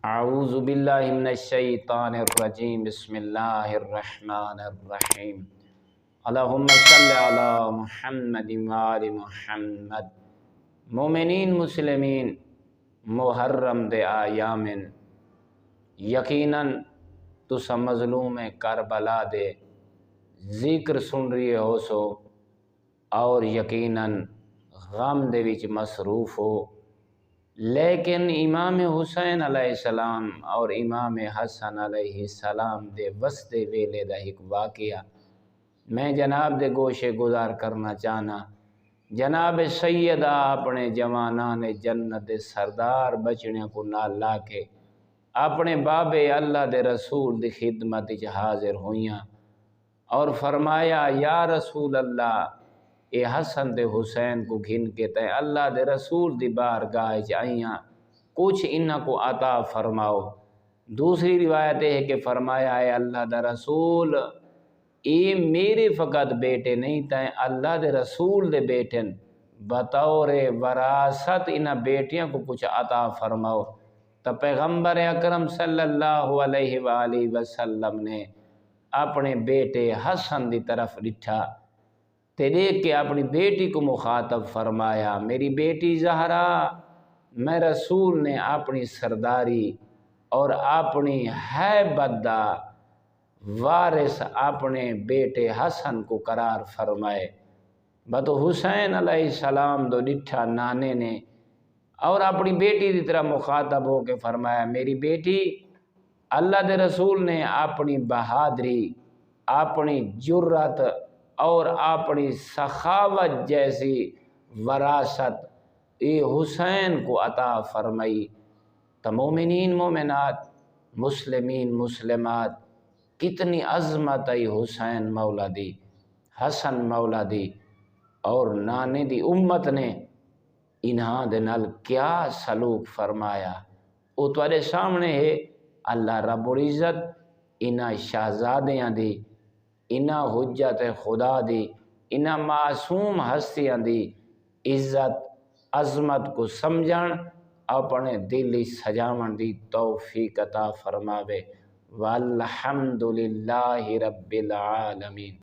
اعوذ باللہ من الشیطان الرجیم بسم اللہ الرحمن الرحیم اللہم صلی علی محمد وآل محمد۔ مومنین مسلمین محرم دے آیامن یقیناً تسا مظلوم کربلا دے ذکر سن رہی ہو سو اور یقیناً غم دے وچ مصروف ہو، لیکن امام حسین علیہ السلام اور امام حسن علیہ السلام دے وسطے ویلے دا ایک واقعہ میں جناب دے گوشے گزار کرنا چاہنا۔ جناب سیدہ اپنے جوانان جنت دے سردار بچنے کو نال لا کے اپنے بابے اللہ دے رسول دی خدمت وچ حاضر ہوئیاں اور فرمایا یا رسول اللہ، اے حسن دے حسین کو گھن کے تے اللہ دے رسول دی بارگاہ وچ آئیاں، کچھ انہاں کو عطا فرماؤ۔ دوسری روایت ہے کہ فرمایا اے اللہ دا رسول، اے میرے فقط بیٹے نہیں تے اللہ دے رسول دے بیٹن، بطور وراثت انہاں بیٹیاں کو کچھ عطا فرماؤ۔ تو پیغمبر اکرم صلی اللہ علیہ وآلہ وسلم نے اپنے بیٹے حسن دی طرف ڈٹھا تے دیکھ کے اپنی بیٹی کو مخاطب فرمایا، میری بیٹی زہرا، میں رسول نے اپنی سرداری اور اپنی ہیبت دا وارث اپنے بیٹے حسن کو قرار فرمائے۔ بتو حسین علیہ السلام دو ڈٹھا نانے نے اور اپنی بیٹی دی طرح مخاطب ہو کے فرمایا، میری بیٹی، اللہ دے رسول نے اپنی بہادری، اپنی جرات اور اپنی سخاوت جیسی وراثت اے حسین کو عطا فرمائی۔ تو مومنین مومنات، مسلمین مسلمات، کتنی عظمت ہے حسین مولا دی، حسن مولا دی، اور نانے دی امت نے انہاں دے نال کیا سلوک فرمایا۔ او تواڈے سامنے ہے، اللہ رب العزت انہاں شہزادیاں دی، انہاں حجت خدا دی، انہاں معصوم ہستیاں دی عزت عظمت کو سمجھن اپنے دل سجاون دی توفیق عطا فرماوے۔ والحمدللہ رب العالمین۔